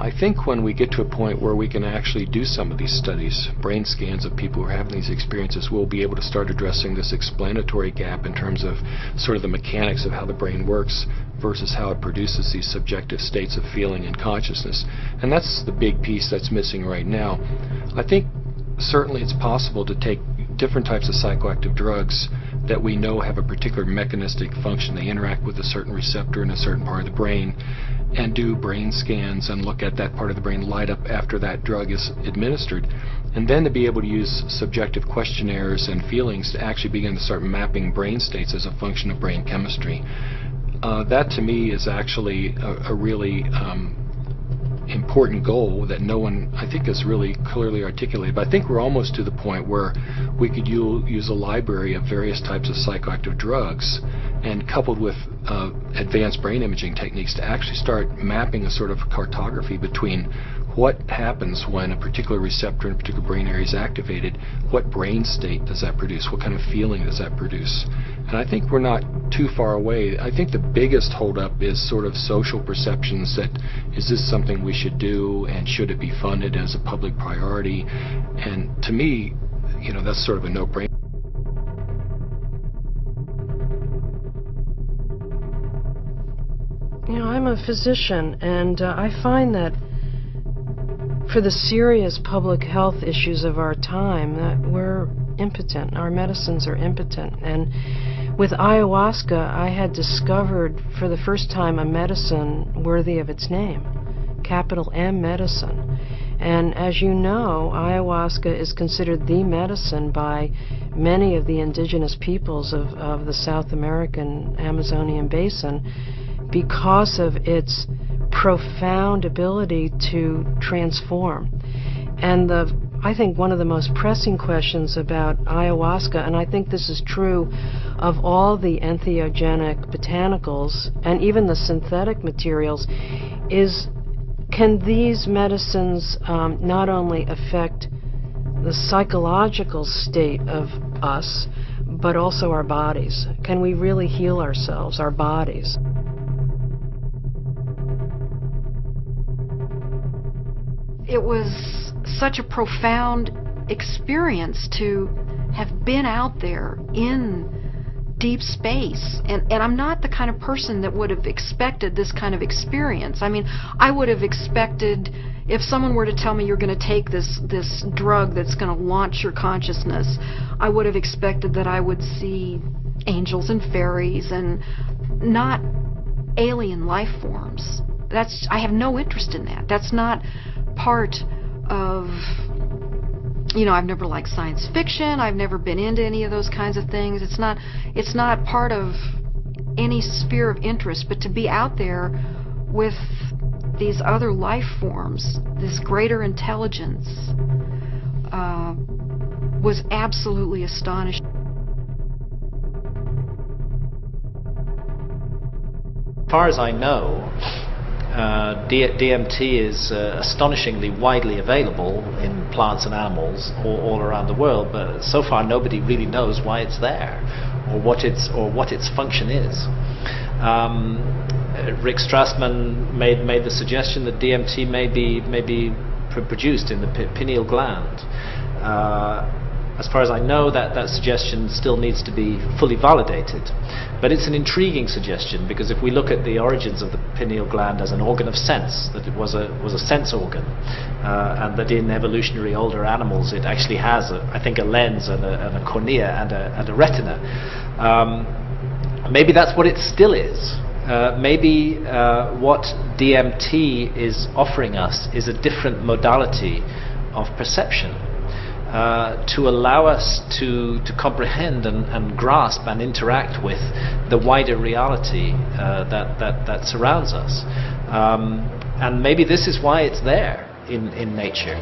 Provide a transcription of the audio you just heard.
I think when we get to a point where we can actually do some of these studies, brain scans of people who are having these experiences, we'll be able to start addressing this explanatory gap in terms of sort of the mechanics of how the brain works versus how it produces these subjective states of feeling and consciousness. And that's the big piece that's missing right now. I think certainly it's possible to take different types of psychoactive drugs that we know have a particular mechanistic function. They interact with a certain receptor in a certain part of the brain, and do brain scans and look at that part of the brain light up after that drug is administered, and then to be able to use subjective questionnaires and feelings to actually begin to start mapping brain states as a function of brain chemistry. That to me is actually a really important goal that no one, I think, has really clearly articulated. But I think we're almost to the point where we could use a library of various types of psychoactive drugs, and coupled with advanced brain imaging techniques, to actually start mapping a sort of cartography between what happens when a particular receptor in a particular brain area is activated, what brain state does that produce, what kind of feeling does that produce. And I think we're not too far away. I think the biggest holdup is sort of social perceptions that, is this something we should do, and should it be funded as a public priority? And to me, you know, that's sort of a no-brainer. You know, I'm a physician, and I find that for the serious public health issues of our time, that we're impotent. Our medicines are impotent. And with ayahuasca, I had discovered for the first time a medicine worthy of its name, capital M medicine. And as you know, ayahuasca is considered the medicine by many of the indigenous peoples of the South American Amazonian basin, because of its profound ability to transform. And I think one of the most pressing questions about ayahuasca, and I think this is true of all the entheogenic botanicals and even the synthetic materials, is can these medicines not only affect the psychological state of us, but also our bodies? Can we really heal ourselves, our bodies? It was such a profound experience to have been out there in deep space, and I'm not the kind of person that would have expected this kind of experience. I mean, I would have expected, if someone were to tell me you're going to take this drug that's going to launch your consciousness, I would have expected that I would see angels and fairies and not alien life forms. I have no interest in that. That's not part of, you know, I've never liked science fiction. I've never been into any of those kinds of things. It's not part of any sphere of interest. But to be out there with these other life forms, this greater intelligence, was absolutely astonishing. As far as I know, DMT is astonishingly widely available in plants and animals all around the world, but so far nobody really knows why it's there, or what its function is. Rick Strassman made the suggestion that DMT may be produced in the pineal gland. As far as I know, that suggestion still needs to be fully validated. But it's an intriguing suggestion, because if we look at the origins of the pineal gland as an organ of sense, that it was a sense organ, and that in evolutionary older animals it actually has, I think, a lens and a cornea and a retina. Maybe that's what it still is. Maybe what DMT is offering us is a different modality of perception, to allow us to comprehend and grasp and interact with the wider reality that surrounds us. And maybe this is why it's there in nature.